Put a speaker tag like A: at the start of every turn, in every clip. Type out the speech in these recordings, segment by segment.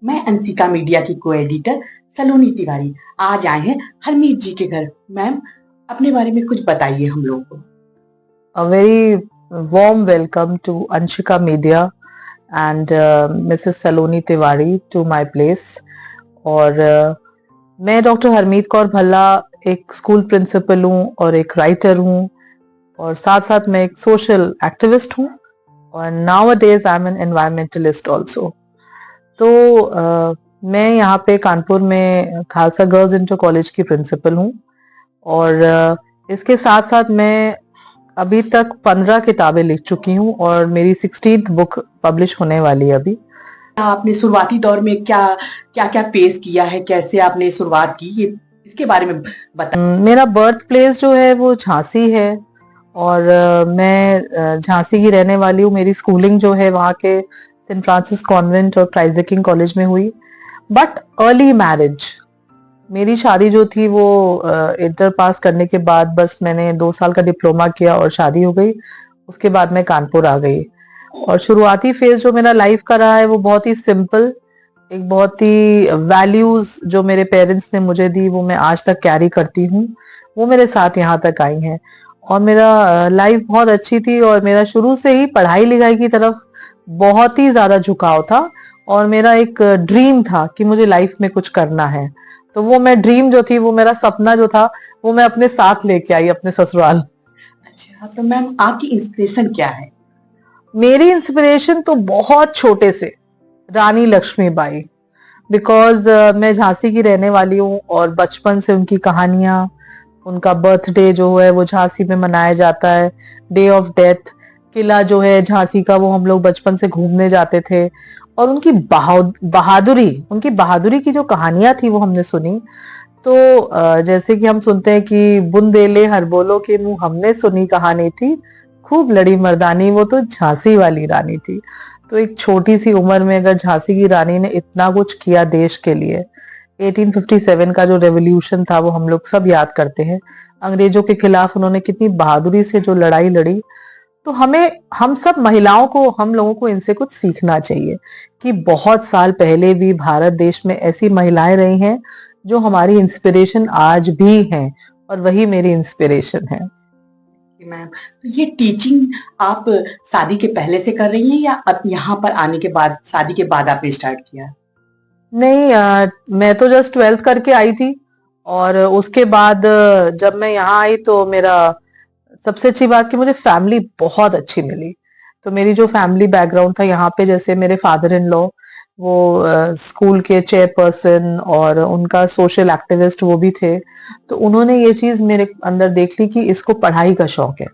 A: मैं अंशिका मीडिया की को एडिटर सलोनी तिवारी आज आए हैं हरमीत जी के घर। मैम, अपने बारे में कुछ बताइए हम लोगों को।
B: A very warm welcome to Anshika Media and Mrs. Saloni Tiwari to my place. और मैं डॉक्टर हरमीत कौर भल्ला एक स्कूल प्रिंसिपल हूँ और एक राइटर हूँ और साथ साथ मैं एक सोशल एक्टिविस्ट हूँ और nowadays I am an environmentalist also. तो मैं यहाँ पे कानपुर में खालसा गर्ल्स इंटर कॉलेज की प्रिंसिपल हूँ और इसके साथ साथ मैं अभी तक 15 किताबें लिख चुकी हूँ और मेरी 16th बुक पब्लिश होने वाली है अभी।
A: आपने शुरुआती दौर में क्या क्या क्या फेस किया है, कैसे आपने शुरुआत की, ये इसके बारे में बताइए।
B: मेरा बर्थ प्लेस जो है वो झांसी है और मैं झांसी की रहने वाली हूँ। मेरी स्कूलिंग जो है वहाँ के सेंट फ्रांसिस कॉन्वेंट और क्राइस्ट द किंग कॉलेज में हुई, बट अर्ली मैरिज। मेरी शादी जो थी वो इंटर पास करने के बाद बस मैंने 2 साल का डिप्लोमा किया और शादी हो गई। उसके बाद मैं कानपुर आ गई और शुरुआती फेज जो मेरा लाइफ का रहा है वो बहुत ही सिंपल, एक बहुत ही वैल्यूज जो मेरे पेरेंट्स ने मुझे दी वो मैं आज तक कैरी करती हूँ, वो मेरे साथ यहाँ तक आई हैं और मेरा लाइफ बहुत अच्छी थी और मेरा शुरू से ही पढ़ाई लिखाई की तरफ बहुत ही ज्यादा झुकाव था और मेरा एक ड्रीम था कि मुझे लाइफ में कुछ करना है। तो वो मैं ड्रीम जो थी, वो मेरा सपना जो था, वो मैं अपने साथ लेके आई अपने ससुराल।
A: अच्छा, तो मैम आपकी इंस्पिरेशन क्या है?
B: मेरी इंस्पिरेशन तो बहुत छोटे से रानी लक्ष्मीबाई, बिकॉज मैं झांसी की रहने वाली हूँ और बचपन से उनकी कहानियां, उनका बर्थडे जो है वो झांसी में मनाया जाता है, डे ऑफ डेथ। किला जो है झांसी का वो हम लोग बचपन से घूमने जाते थे और उनकी बहादुरी की जो कहानियां थी वो हमने सुनी। तो जैसे कि हम सुनते हैं कि बुंदेले हर बोलो के मुंह हमने सुनी कहानी थी, खूब लड़ी मर्दानी वो तो झांसी वाली रानी थी। तो एक छोटी सी उम्र में अगर झांसी की रानी ने इतना कुछ किया देश के लिए, 1857 का जो रेवोल्यूशन था वो हम लोग सब याद करते हैं, अंग्रेजों के खिलाफ उन्होंने कितनी बहादुरी से जो लड़ाई लड़ी। तो हमें, हम सब महिलाओं को, हम लोगों को इनसे कुछ सीखना चाहिए कि बहुत साल पहले भी भारत देश में ऐसी महिलाएं रही हैं जो हमारी इंस्पिरेशन आज भी हैं और वही मेरी इंस्पिरेशन है।
A: मैम, तो ये टीचिंग आप शादी के पहले से कर रही हैं या अब यहाँ पर आने के बाद, शादी के बाद आपने स्टार्ट किया?
B: नहीं, मैं तो जस्ट 12th करके आई थी और उसके बाद जब मैं यहाँ आई तो मेरा सबसे अच्छी बात कि मुझे फैमिली बहुत अच्छी मिली। तो मेरी जो फैमिली बैकग्राउंड था यहाँ पे, जैसे मेरे फादर इन लॉ वो स्कूल के चेयरपर्सन और उनका सोशल एक्टिविस्ट वो भी थे। तो उन्होंने ये चीज मेरे अंदर देख ली कि इसको पढ़ाई का शौक है,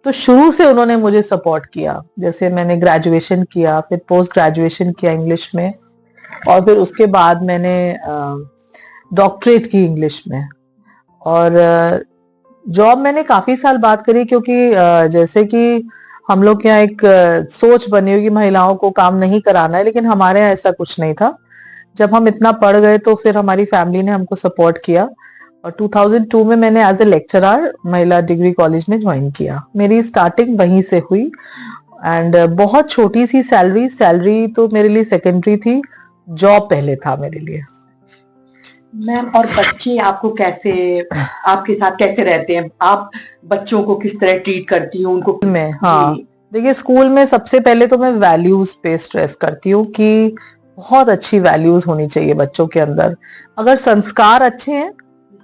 B: तो शुरू से उन्होंने मुझे सपोर्ट किया। जैसे मैंने ग्रेजुएशन किया, फिर पोस्ट ग्रेजुएशन किया इंग्लिश में और फिर उसके बाद मैंने डॉक्टरेट की इंग्लिश में। और जॉब मैंने काफी साल बात करी क्योंकि जैसे कि हम लोग के यहाँ एक सोच बनी हुई कि महिलाओं को काम नहीं कराना है, लेकिन हमारे यहाँ ऐसा कुछ नहीं था। जब हम इतना पढ़ गए तो फिर हमारी फैमिली ने हमको सपोर्ट किया और 2002 में मैंने एज ए लेक्चरर महिला डिग्री कॉलेज में ज्वाइन किया। मेरी स्टार्टिंग वहीं से हुई एंड बहुत छोटी सी सैलरी तो मेरे लिए सेकेंडरी थी, जॉब पहले था मेरे लिए।
A: मैम, और बच्चे आपको कैसे, आपके साथ कैसे रहते हैं? आप बच्चों को किस तरह ट्रीट करती हूँ उनको?
B: में, हाँ, देखिए स्कूल में सबसे पहले तो मैं वैल्यूज पे स्ट्रेस करती हूँ कि बहुत अच्छी वैल्यूज होनी चाहिए बच्चों के अंदर। अगर संस्कार अच्छे हैं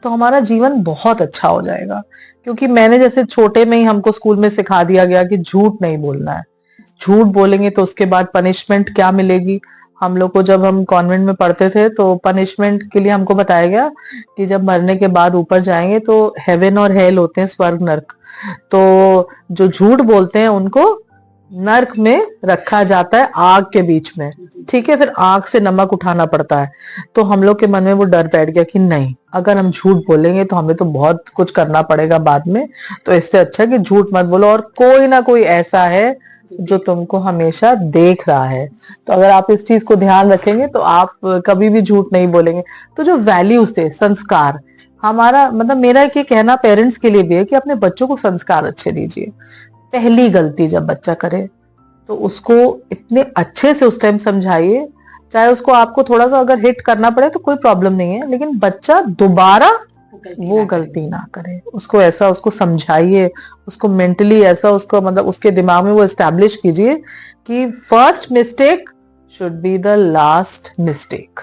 B: तो हमारा जीवन बहुत अच्छा हो जाएगा। क्योंकि मैंने जैसे छोटे में ही हमको स्कूल में सिखा दिया गया कि झूठ नहीं बोलना है, झूठ बोलेंगे तो उसके बाद पनिशमेंट क्या मिलेगी। हम लोग को जब हम कॉन्वेंट में पढ़ते थे तो पनिशमेंट के लिए हमको बताया गया कि जब मरने के बाद ऊपर जाएंगे तो हेवन और हेल होते हैं, स्वर्ग नर्क। तो जो झूठ बोलते हैं उनको नर्क में रखा जाता है, आग के बीच में, ठीक है, फिर आग से नमक उठाना पड़ता है। तो हम लोग के मन में वो डर बैठ गया कि नहीं, अगर हम झूठ बोलेंगे तो हमें तो बहुत कुछ करना पड़ेगा बाद में, तो इससे अच्छा कि झूठ मत बोलो और कोई ना कोई ऐसा है जो तुमको हमेशा देख रहा है। तो अगर आप इस चीज को ध्यान रखेंगे तो आप कभी भी झूठ नहीं बोलेंगे। तो जो वैल्यूज थे, संस्कार, हमारा मतलब मेरा ये कहना पेरेंट्स के लिए भी है कि अपने बच्चों को संस्कार अच्छे दीजिए। पहली गलती जब बच्चा करे तो उसको इतने अच्छे से उस टाइम समझाइए चाहे उसको आपको थोड़ा सा अगर हिट करना पड़े तो कोई प्रॉब्लम नहीं है, लेकिन बच्चा दोबारा वो गलती ना करे, उसको ऐसा उसको समझाइए, उसको मेंटली ऐसा उसको मतलब उसके दिमाग में वो एस्टैब्लिश कीजिए कि first mistake should be the last mistake.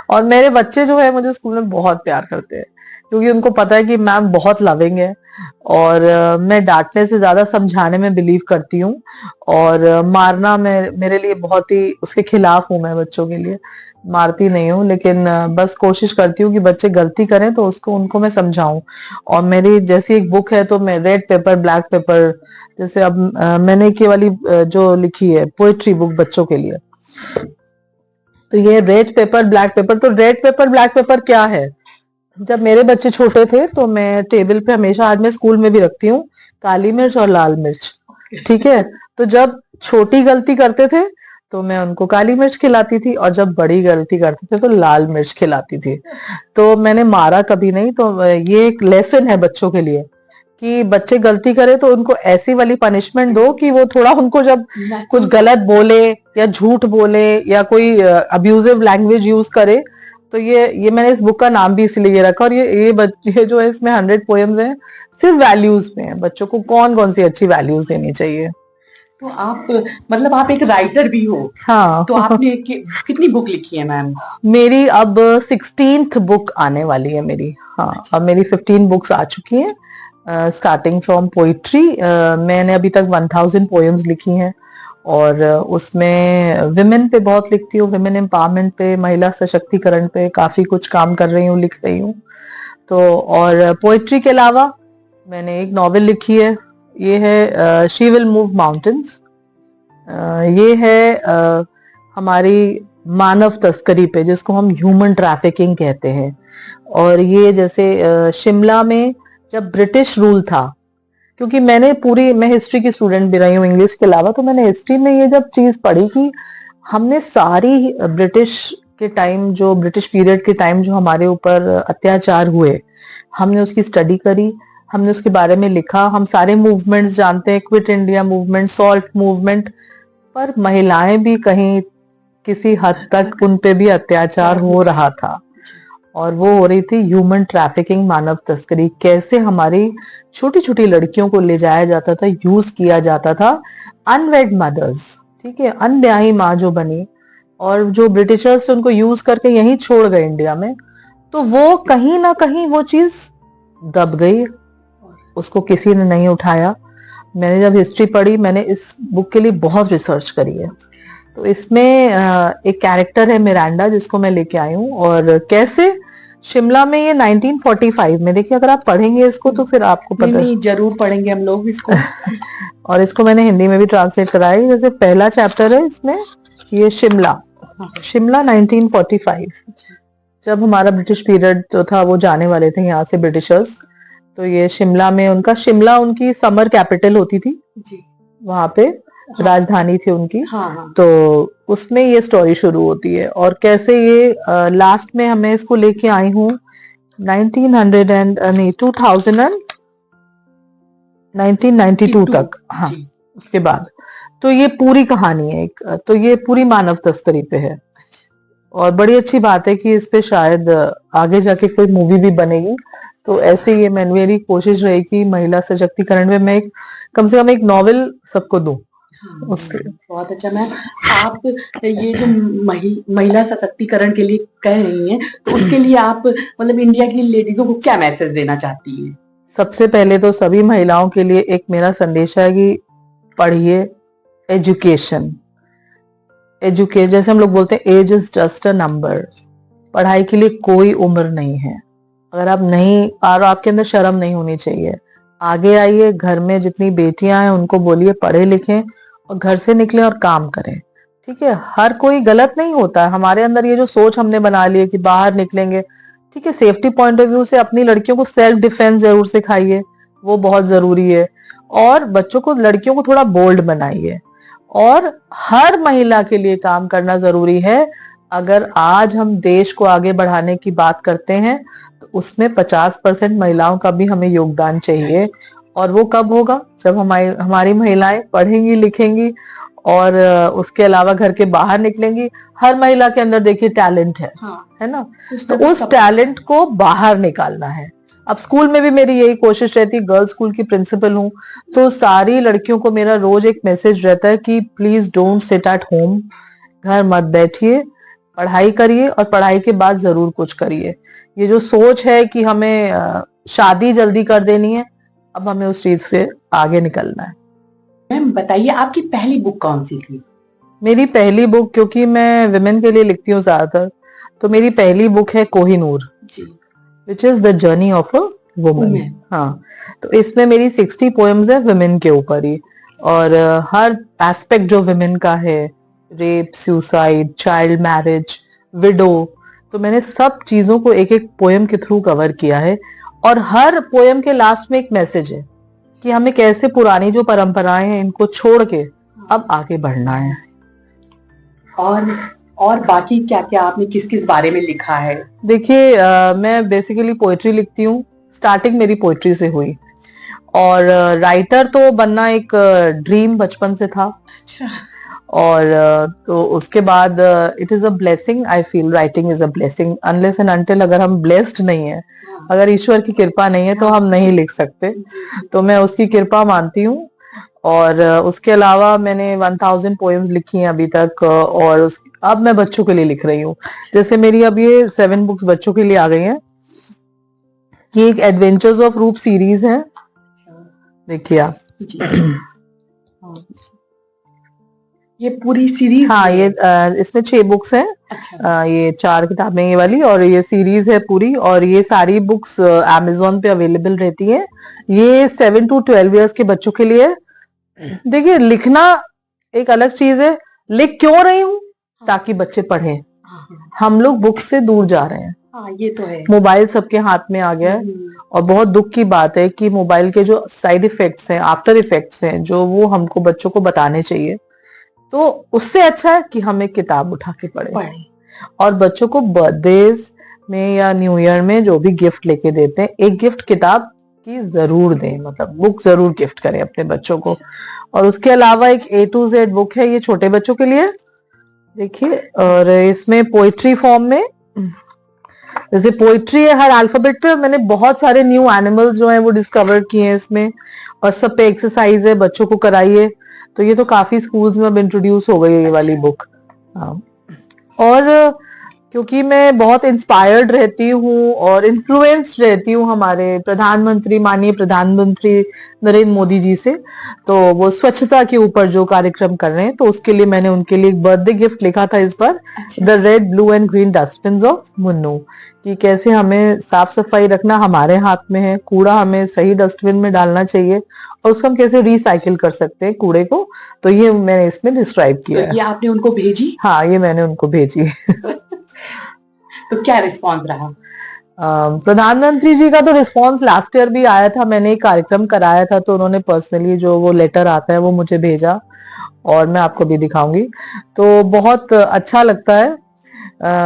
B: और मेरे बच्चे जो है मुझे स्कूल में बहुत प्यार करते हैं, क्योंकि उनको पता है कि मैम बहुत लविंग है, और मैं डांटने से ज्यादा समझाने में बिलीव करती हूँ, और मारना मैं मेरे लिए बहुत ही उसके खिलाफ हूँ, मैं बच्चों के लिए मारती नहीं हूँ, लेकिन बस कोशिश करती हूँ कि बच्चे गलती करें तो उसको उनको मैं समझाऊं। और मेरी जैसी एक बुक है तो मैं रेड पेपर ब्लैक पेपर, जैसे अब मैंने ये वाली जो लिखी है पोएट्री बुक बच्चों के लिए, तो ये रेड पेपर ब्लैक पेपर। तो रेड पेपर ब्लैक पेपर क्या है, जब मेरे बच्चे छोटे थे तो मैं टेबल पे हमेशा, आज मैं स्कूल में भी रखती हूँ, काली मिर्च और लाल मिर्च, ठीक है। तो जब छोटी गलती करते थे तो मैं उनको काली मिर्च खिलाती थी, और जब बड़ी गलती करते थे तो लाल मिर्च खिलाती थी। तो मैंने मारा कभी नहीं। तो ये एक लेसन है बच्चों के लिए कि बच्चे गलती करे तो उनको ऐसी वाली पनिशमेंट दो कि वो थोड़ा, उनको जब कुछ गलत बोले या झूठ बोले या कोई अब्यूजिव लैंग्वेज यूज करे, तो ये मैंने इस बुक का नाम भी इसलिए रखा। और ये जो है इसमें 100 पोएम्स हैं, सिर्फ वैल्यूज पे हैं, बच्चों को कौन कौन सी अच्छी वैल्यूज देनी चाहिए।
A: तो आप मतलब आप एक राइटर भी हो।
B: हाँ।
A: तो आपने कितनी बुक लिखी है मैम?
B: मेरी अब 16th बुक आने वाली है मेरी। हाँ, अब मेरी 15 बुक्स आ चुकी हैं, स्टार्टिंग फ्रॉम पोइट्री। मैंने अभी तक 1000 पोएम्स लिखी हैं, और उसमें विमेन पे बहुत लिखती हूँ, विमेन एम्पावरमेंट पे, महिला सशक्तिकरण पे काफी कुछ काम कर रही हूँ, लिख रही हूँ। तो और पोइट्री के अलावा मैंने एक नॉवेल लिखी है, ये है शी विल मूव माउंटेन्स। ये है हमारी मानव तस्करी पे, जिसको हम ह्यूमन ट्रैफिकिंग कहते हैं। और ये जैसे शिमला में जब ब्रिटिश रूल था, क्योंकि मैं हिस्ट्री की स्टूडेंट भी रही हूँ इंग्लिश के अलावा, तो मैंने हिस्ट्री में ये जब चीज पढ़ी कि हमने सारी ब्रिटिश के टाइम, जो ब्रिटिश पीरियड के टाइम जो हमारे ऊपर अत्याचार हुए, हमने उसकी स्टडी करी, हमने उसके बारे में लिखा। हम सारे मूवमेंट्स जानते हैं, quit India movement, salt movement, पर महिलाएं भी कहीं किसी हद तक उन पे भी अत्याचार हो रहा था, और वो हो रही थी ह्यूमन ट्रैफिकिंग, मानव तस्करी। कैसे हमारी छोटी छोटी लड़कियों को ले जाया जाता था, यूज किया जाता था, अनवेड मदर्स, ठीक है, अनब्याही माँ जो बनी, और जो ब्रिटिशर्स उनको यूज करके यहीं छोड़ गए इंडिया में। तो वो कहीं ना कहीं वो चीज दब गई, उसको किसी ने नहीं उठाया। मैंने जब हिस्ट्री पढ़ी, मैंने इस बुक के लिए बहुत रिसर्च करी है। तो इसमें एक कैरेक्टर है मिरांडा, जिसको मैं लेके आई हूँ, और कैसे शिमला में ये 1945 में, देखिए अगर आप पढ़ेंगे इसको तो फिर आपको पता।
A: नहीं, जरूर पढ़ेंगे हम लोग इसको।
B: और इसको मैंने हिंदी में भी ट्रांसलेट कराया है। जैसे पहला चैप्टर है इसमें, ये शिमला 1945, जब हमारा ब्रिटिश पीरियड जो था, वो जाने वाले थे यहाँ से ब्रिटिशर्स। तो ये शिमला में शिमला उनकी समर कैपिटल होती थी
A: जी,
B: वहां पे। हाँ, राजधानी थी उनकी।
A: हाँ।
B: तो उसमें ये स्टोरी शुरू होती है, और कैसे ये लास्ट में हमें इसको लेके आई हूँ 1992 तक। हाँ, उसके बाद तो ये पूरी कहानी है एक, तो ये पूरी मानव तस्करी पे है। और बड़ी अच्छी बात है कि इस पे शायद आगे जाके कोई मूवी भी बनेगी। तो ऐसे ही मेरी कोशिश रही कि महिला सशक्तिकरण में मैं कम से कम एक नॉवेल सबको दूं।
A: उससे बहुत अच्छा। मैम, आप ये जो महिला सशक्तिकरण के लिए कह रही हैं, तो उसके लिए आप मतलब इंडिया की लेडीजों को क्या मैसेज देना चाहती हैं?
B: सबसे पहले तो सभी महिलाओं के लिए एक मेरा संदेश है कि पढ़िए, एजुकेशन जैसे हम लोग बोलते हैं, age is just a number. पढ़ाई के लिए कोई उम्र नहीं है। अगर आप नहीं, और आपके अंदर शर्म नहीं होनी चाहिए, आगे आइए, घर में जितनी बेटियां हैं उनको बोलिए पढ़े लिखें, और घर से निकले और काम करें, ठीक है। हर कोई गलत नहीं होता है। हमारे अंदर ये जो सोच हमने बना ली है कि बाहर निकलेंगे, ठीक है, सेफ्टी पॉइंट ऑफ व्यू से अपनी लड़कियों को सेल्फ डिफेंस जरूर सिखाइए, वो बहुत जरूरी है। और बच्चों को, लड़कियों को थोड़ा बोल्ड बनाइए, और हर महिला के लिए काम करना जरूरी है। अगर आज हम देश को आगे बढ़ाने की बात करते हैं, तो उसमें 50% महिलाओं का भी हमें योगदान चाहिए। और वो कब होगा? जब हमारी महिलाएं पढ़ेंगी लिखेंगी और उसके अलावा घर के बाहर निकलेंगी। हर महिला के अंदर देखिए टैलेंट है,
A: हाँ,
B: है ना?
A: कुछ
B: तो
A: ना कुछ
B: उस
A: सब
B: टैलेंट को बाहर निकालना है। अब स्कूल में भी मेरी यही कोशिश रहती है, गर्ल्स स्कूल की प्रिंसिपल हूँ, तो सारी लड़कियों को मेरा रोज एक मैसेज रहता है कि please don't sit at home, घर मत बैठिए, पढ़ाई करिए और पढ़ाई के बाद जरूर कुछ करिए। ये जो सोच है कि हमें शादी जल्दी कर देनी है, अब हमें उस चीज से आगे निकलना है।
A: मैम बताइए आपकी पहली बुक कौन सी थी?
B: मेरी पहली बुक, क्योंकि मैं विमेन के लिए लिखती हूँ ज्यादातर, तो मेरी पहली बुक है कोहिनूर,
A: जी,
B: which is the journey of a woman.
A: Women.
B: हाँ, तो इसमें मेरी 60 पोएम्स है विमेन के ऊपर ही, और हर एस्पेक्ट जो विमेन का है, rape, suicide, child marriage, window, तो मैंने सब चीजों को एक एक पोएम के थ्रू कवर किया है। और हर पोएम के लास्ट में एक मैसेज है कि हमें कैसे पुरानी जो परंपराएं हैं इनको छोड़ के अब आगे बढ़ना है।
A: और बाकी क्या क्या आपने किस किस बारे में लिखा है?
B: देखिए, मैं बेसिकली पोएट्री लिखती हूँ, स्टार्टिंग मेरी पोएट्री से हुई, और राइटर तो बनना एक ड्रीम बचपन से था।
A: अच्छा।
B: और तो उसके बाद it is a blessing, I feel writing is a blessing, unless and until अगर हम ब्लेस्ड नहीं है,
A: हाँ,
B: अगर ईश्वर की कृपा नहीं है तो
A: हाँ,
B: हम नहीं लिख सकते।
A: जी, जी।
B: तो मैं उसकी कृपा मानती हूँ। और उसके अलावा मैंने 1000 पोएम्स लिखी हैं अभी तक, अब मैं बच्चों के लिए लिख रही हूँ। जैसे मेरी अब ये 7 बुक्स बच्चों के लिए आ गई हैं। ये एक एडवेंचर्स ऑफ रूप सीरीज है,
A: अच्छा,
B: देखिए आप।
A: जी, जी। हाँ, ये पूरी सीरीज
B: हाँ,
A: है?
B: ये इसमें 6 बुक्स हैं।
A: अच्छा,
B: ये 4 किताबें ये वाली, और ये सीरीज है पूरी, और ये सारी बुक्स अमेजोन पे अवेलेबल रहती है। ये 7 to 12 इयर्स के बच्चों के लिए। देखिए, लिखना एक अलग चीज है, लिख क्यों रही हूँ? ताकि बच्चे पढ़ें।
A: हाँ, हाँ,
B: हम लोग बुक से दूर जा रहे हैं,
A: हाँ, ये तो है।
B: मोबाइल सबके हाथ में आ गया है। और बहुत दुख की बात है कि मोबाइल के जो साइड इफेक्ट्स हैं, आफ्टर इफेक्ट्स हैं, जो वो हमको बच्चों को बताने चाहिए। तो उससे अच्छा है कि हम एक किताब उठा के पढ़ें।
A: पढ़े।
B: और बच्चों को बर्थडेज में या न्यू ईयर में जो भी गिफ्ट लेके देते हैं, एक गिफ्ट किताब की जरूर दें, मतलब बुक जरूर गिफ्ट करें अपने बच्चों को। और उसके अलावा एक A to Z बुक है, ये छोटे बच्चों के लिए, देखिए। और इसमें पोइट्री फॉर्म में, जैसे पोइट्री है हर अल्फाबेट पे, और मैंने बहुत सारे न्यू एनिमल्स जो हैं वो डिस्कवर किए हैं इसमें, और सब पे एक्सरसाइज है, बच्चों को कराइए। तो ये तो काफी स्कूल्स में अब इंट्रोड्यूस हो गई है ये वाली बुक। हाँ। और क्योंकि मैं बहुत इंस्पायर्ड रहती हूँ और इन्फ्लुएंस्ड रहती हूँ हमारे प्रधानमंत्री, माननीय प्रधानमंत्री नरेंद्र मोदी जी से, तो वो स्वच्छता के ऊपर जो कार्यक्रम कर रहे हैं, तो उसके लिए मैंने उनके लिए एक बर्थडे गिफ्ट लिखा था इस बार,
A: अच्छा।
B: The red blue and green dustbin of Munnu, कि कैसे हमें साफ सफाई रखना हमारे हाथ में है, कूड़ा हमें सही डस्टबिन में डालना चाहिए, और उसको हम कैसे रिसाइकिल कर सकते हैं कूड़े को। तो ये मैंने इसमें डिस्क्राइब किया
A: तो ये
B: है।
A: आपने उनको भेजी?
B: हाँ, ये मैंने उनको भेजी।
A: तो क्या रिस्पॉन्स रहा?
B: प्रधानमंत्री जी का तो रिस्पांस लास्ट ईयर भी आया था, मैंने एक कार्यक्रम कराया था, तो उन्होंने पर्सनली जो वो लेटर आता है वो मुझे भेजा, और मैं आपको भी दिखाऊंगी। तो बहुत अच्छा लगता है,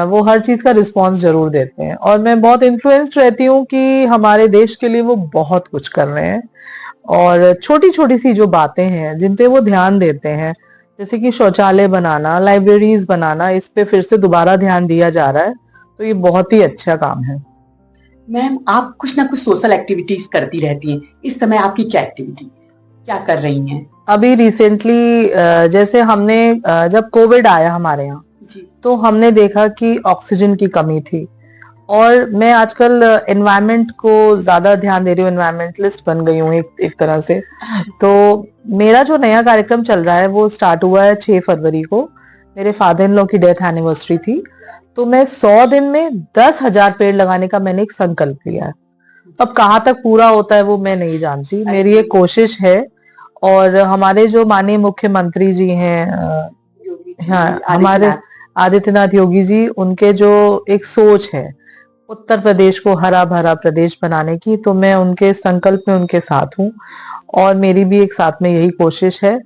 B: वो हर चीज का रिस्पांस जरूर देते हैं, और मैं बहुत इन्फ्लुएंस्ड रहती हूँ कि हमारे देश के लिए वो बहुत कुछ कर रहे हैं। और छोटी छोटी सी जो बातें हैं जिन पे वो ध्यान देते हैं, जैसे कि शौचालय बनाना, लाइब्रेरीज बनाना, इस पे फिर से दोबारा ध्यान दिया जा रहा है, तो ये बहुत ही अच्छा काम है।
A: मैम आप कुछ ना कुछ सोशल एक्टिविटीज करती रहती हैं, इस समय आपकी क्या एक्टिविटी, क्या कर रही हैं?
B: अभी रिसेंटली जैसे हमने जब कोविड आया हमारे यहाँ,
A: जी,
B: तो हमने देखा कि ऑक्सीजन की कमी थी, और मैं आजकल एनवायरनमेंट को ज्यादा ध्यान दे रही हूँ, एनवायरमेंटलिस्ट बन गई हूँ एक तरह से। तो मेरा जो नया कार्यक्रम चल रहा है वो स्टार्ट हुआ है 6 फरवरी को, मेरे फादर इन लॉ की डेथ एनिवर्सरी थी, तो मैं 100 दिन में 10,000 पेड़ लगाने का मैंने एक संकल्प लिया है। अब कहाँ तक पूरा होता है वो मैं नहीं जानती, मेरी ये कोशिश है। और हमारे जो माननीय मुख्यमंत्री जी हैं,
A: योगी जी,
B: हाँ, हमारे
A: आदित्यनाथ।
B: आदित्यनाथ योगी जी, उनके जो एक सोच है उत्तर प्रदेश को हरा भरा प्रदेश बनाने की, तो मैं उनके संकल्प में उनके साथ हूँ, और मेरी भी एक साथ में यही कोशिश है।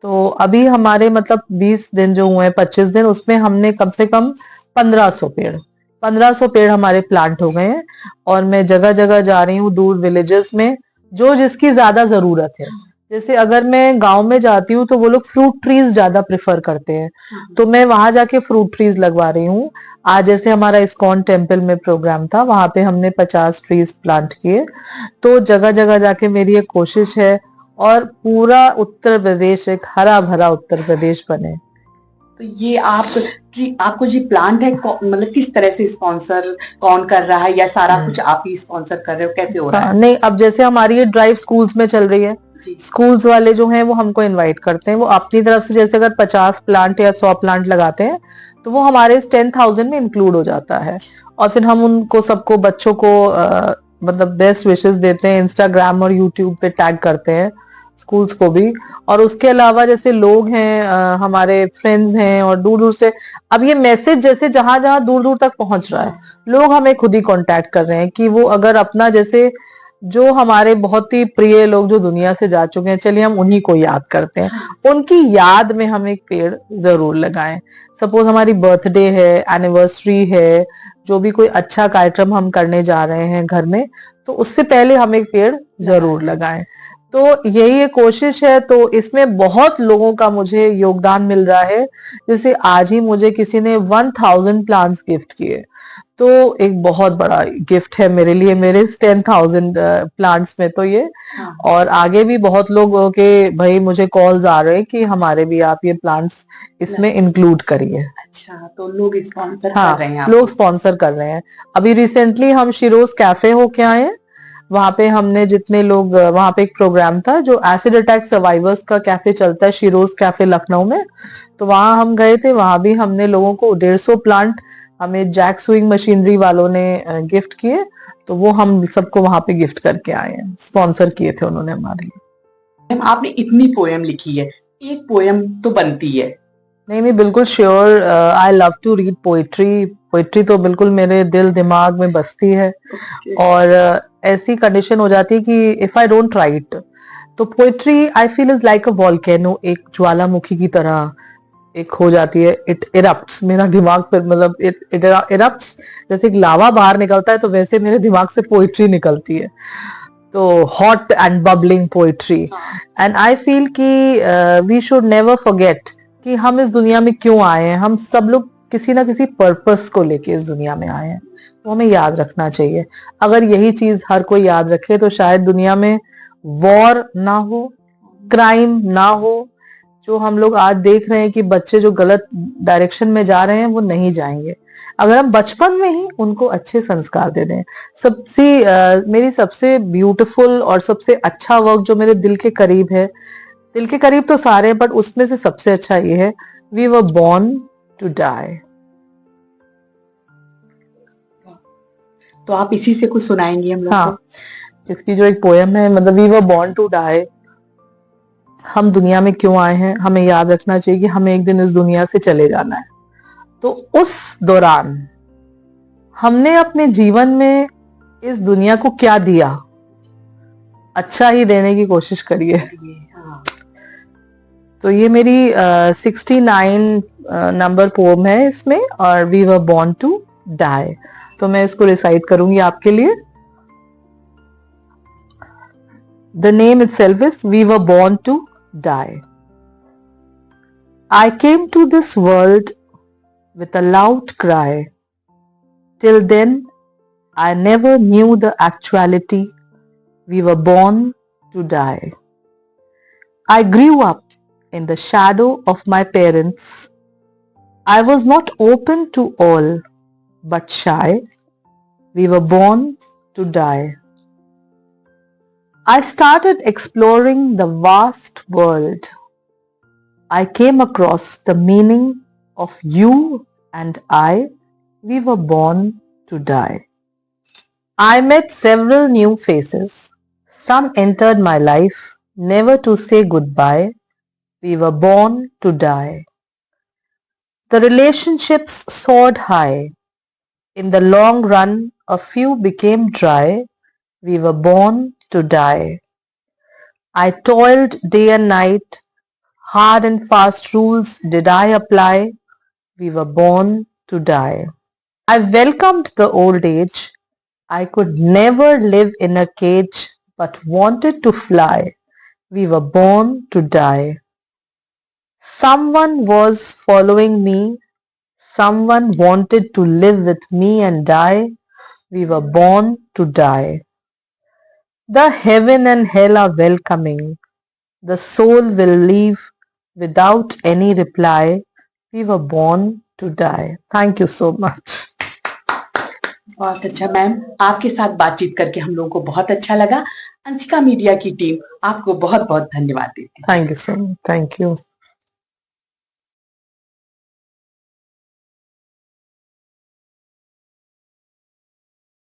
B: तो अभी हमारे मतलब 20 दिन जो हुए हैं, 25 दिन, उसमें हमने कम से कम 1500 पेड़ हमारे प्लांट हो गए हैं। और मैं जगह जगह जा रही हूँ, दूर विलेजेस में, जो जिसकी ज्यादा जरूरत है, जैसे अगर मैं गांव में जाती हूँ तो वो लोग फ्रूट ट्रीज ज्यादा प्रेफर करते हैं,
A: हाँ,
B: तो मैं वहां जाके फ्रूट ट्रीज लगवा रही हूँ। आज जैसे हमारा इस्कॉन टेम्पल में प्रोग्राम था, वहां पे हमने 50 ट्रीज प्लांट किए। तो जगह जगह जाके मेरी एक कोशिश है, और पूरा उत्तर प्रदेश एक हरा भरा उत्तर प्रदेश बने।
A: तो ये आपको जो प्लांट है मतलब किस तरह से स्पॉन्सर कौन कर रहा है, या सारा कुछ आप ही स्पॉन्सर कर रहे हो, कैसे हो रहा
B: हाँ,
A: है?
B: नहीं, अब जैसे हमारी ये ड्राइव स्कूल्स में चल रही है,
A: जी।
B: स्कूल्स वाले जो हैं वो हमको इनवाइट करते हैं, वो अपनी तरफ से जैसे अगर 50 प्लांट या 100 प्लांट लगाते हैं तो वो हमारे इस 10,000 में इंक्लूड हो जाता है। और फिर हम उनको सबको बच्चों को मतलब बेस्ट विशेस देते हैं, इंस्टाग्राम और यूट्यूब पे टैग करते हैं स्कूल्स को भी। और उसके अलावा जैसे लोग हैं, हमारे फ्रेंड्स हैं और दूर दूर से, अब ये मैसेज जैसे जहां जहां दूर दूर तक पहुंच रहा है, लोग हमें खुद ही कांटेक्ट कर रहे हैं कि वो अगर अपना जैसे जो हमारे बहुत ही प्रिय लोग जो दुनिया से जा चुके हैं, चलिए हम उन्हीं को याद करते हैं, उनकी याद में हम एक पेड़ जरूर लगाएं। सपोज हमारी बर्थडे है, एनिवर्सरी है, जो भी कोई अच्छा कार्यक्रम हम करने जा रहे हैं घर में, तो उससे पहले हम एक पेड़ जरूर लगाएं। तो यही एक कोशिश है। तो इसमें बहुत लोगों का मुझे योगदान मिल रहा है। जैसे आज ही मुझे किसी ने 1000 प्लांट्स गिफ्ट किए, तो एक बहुत बड़ा गिफ्ट है मेरे लिए, मेरे इस 10,000 प्लांट्स में तो ये।
A: हाँ,
B: और आगे भी बहुत लोगों के भाई मुझे कॉल्स आ रहे हैं कि हमारे भी आप ये प्लांट्स इसमें इंक्लूड करिए।
A: अच्छा, तो लोग स्पॉन्सर कर
B: हाँ,
A: रहे हैं
B: लोग
A: आपको।
B: स्पॉन्सर कर रहे हैं। अभी रिसेंटली हम शिरोज कैफे होके आए हैं, वहां पे हमने जितने लोग, वहां पे एक प्रोग्राम था जो एसिड अटैक सर्वाइवर्स का कैफे चलता है, शिरोज कैफे लखनऊ में। तो वहां हम गए थे, वहां भी हमने लोगों को 150 प्लांट हमें जैक स्विंग मशीनरी वालों ने गिफ्ट किए, तो वो हम सबको वहां पे गिफ्ट करके आए हैं, स्पॉन्सर किए थे उन्होंने हमारे लिए।
A: मैम, आपने इतनी पोयम लिखी है, एक पोयम तो बनती है।
B: नहीं नहीं, बिल्कुल sure, I love to read poetry. Poetry तो बिल्कुल मेरे दिल दिमाग में बसती है। और ऐसी कंडीशन हो जाती है कि इफ आई डोंट राइट, तो poetry I feel is like a volcano, एक ज्वालामुखी की तरह एक हो जाती है। इट इरप्ट्स मेरा दिमाग पर, मतलब इट इरप्ट्स, जैसे एक लावा बाहर निकलता है, तो वैसे मेरे दिमाग से पोइट्री निकलती है। तो hot and bubbling poetry. And I feel कि वी शुड नेवर फॉरगेट कि हम इस दुनिया में क्यों आए हैं। हम सब लोग किसी ना किसी पर्पस को लेके इस दुनिया में आए हैं, वो हमें याद रखना चाहिए। अगर यही चीज हर कोई याद रखे तो शायद दुनिया में वॉर ना हो, क्राइम ना हो। जो हम लोग आज देख रहे हैं कि बच्चे जो गलत डायरेक्शन में जा रहे हैं वो नहीं जाएंगे, अगर हम बचपन में ही उनको अच्छे संस्कार दे दें। मेरी सबसे ब्यूटीफुल और सबसे अच्छा वर्क जो मेरे दिल के करीब है, दिल के करीब तो सारे हैं बट उसमें से सबसे अच्छा ये है, we were born to die.
A: तो आप इसी से कुछ सुनाएंगी हम लोग
B: हाँ,
A: को?
B: इसकी जो एक पोयम है, मतलब we were born to die, हम दुनिया में क्यों आए हैं, हमें याद रखना चाहिए कि हमें एक दिन इस दुनिया से चले जाना है। तो उस दौरान हमने अपने जीवन में इस दुनिया को क्या दिया, अच्छा ही देने की कोशिश करिए।
A: हाँ।
B: तो ये मेरी 69 नंबर पोम है इसमें, और we were born to die. तो मैं इसको रिसाइट करूंगी आपके लिए। The name itself is We Were Born to Die. I came to this world with a loud cry. Till then, I never knew the actuality. We were born to die. I grew up in the shadow of my parents. I was not open to all, but shy. We were born to die. I started exploring the vast world. I came across the meaning of you and I. We were born to die. I met several new faces. Some entered my life, never to say goodbye. We were born to die. The relationships soared high. In the long run, a few became dry. We were born to die. I toiled day and night. Hard and fast rules did I apply. We were born to die. I welcomed the old age. I could never live in a cage but wanted to fly. We were born to die. Someone was following me. Someone wanted to live with me and die. We were born to die. The heaven and hell are welcoming. The soul will leave without any reply. We were born to die. Thank you so much.
A: बहुत अच्छा ma'am, आपके साथ बातचीत करके हम लोगों को बहुत अच्छा लगा। अंशिका मीडिया की टीम आपको बहुत बहुत धन्यवाद देती है।
B: Thank you so much. Thank you.